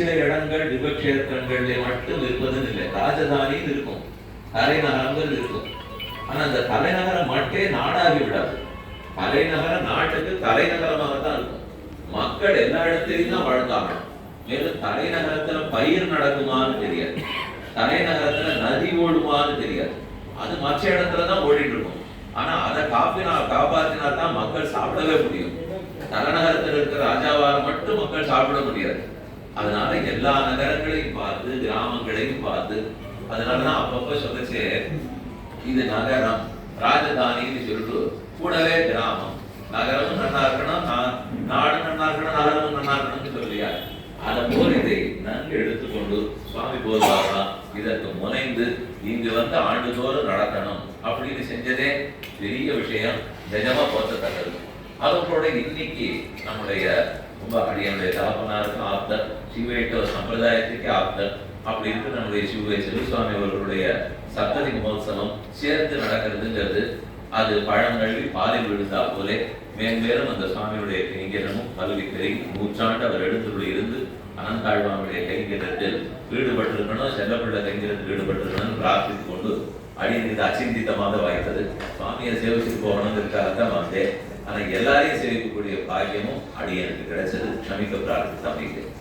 சில இடங்கள் விபக்ஷேத்திரங்களிலே மட்டும் இருப்பதுன்னு இல்லை, ராஜதானியும் இருக்கும், தலைநகரங்கள் இருக்கும். ஆனா அந்த தலைநகரம் மட்டுமே நாடாகி விடாது. தலைநகரம் நாட்டுக்கு தலைநகரமாக தான் இருக்கும். மக்கள் எல்லா இடத்திலையும் தான் வாழ்ந்தாங்க. மேலும் தலைநகரத்துல பயிர் நடக்குமான்னு தெரியாது, தலைநகரத்துல நதி ஓடுமான்னு தெரியாது. அது மற்ற இடத்துலதான் ஓடிட்டு இருக்கும். ஆனா அதை காப்பாத்தினா தான் மக்கள் சாப்பிடவே முடியும். தலைநகரத்தில் இருக்கிற ராஜாவால மட்டும் மக்கள் சாப்பிட முடியாது. அதனால எல்லா நகரங்களையும் பார்த்து கிராமங்களையும் பார்த்து, அதனாலதான் அப்பப்ப சொல்லச்சே இது நகரம் ராஜதானின்னு சொல்லிட்டு கூடவே கிராமம், நகரமும் நல்லா இருக்கணும், நாடு நல்லா இருக்கணும், நகரமும் நல்லா இருக்கணும்னு சொல்லியா. அதை போல் இதை நன்கு எடுத்துக்கொண்டு சுவாமி போதுவாரா இதற்கு முனைந்து இங்கு வந்து ஆண்டுதோறும் நடக்கணும் அப்படின்னு செஞ்சதே பெரிய விஷயம், நிஜமா போற்றத்தக்கது. அதோட இன்னைக்கு நம்முடைய ரொம்ப அடியனுடைய தகப்பனாருக்கும் ஆப்தர், சிவைட்டோ சம்பிரதாயத்துக்கு ஆப்தர் அப்படி இருக்கு நம்முடைய சிவவை செல்வசுவாமி அவர்களுடைய சப்ததி மகோத்சவம் சேர்த்து நடக்கிறதுங்கிறது அது பழங்கல்வி பாலில் விழுந்தா போலே மேன்மேலும் அந்த சுவாமியுடைய கைங்கரமும் கல்வி பெருகி நூற்றாண்டு அவர் எழுந்துள்ள இருந்து அனந்தாழ்வானுடைய கைங்கரத்தில் ஈடுபட்டிருக்கணும், செல்லப்பிள்ள கைங்கரத்தில் ஈடுபட்டிருக்கணும்னு பிரார்த்தித்துக் கொண்டு அடியன் இது அச்சிந்தித்தமாக வாய்த்தது. சுவாமியை சேவிச்சுட்டு போகணுங்கிறதுக்காகத்தான் வந்தேன். ஆனா எல்லாரையும் சேவிக்கக்கூடிய பாக்கியமும் அடியனுக்கு கிடைச்சது. க்ஷமிக்க பிரார்த்தித்து அமைகிறேன்.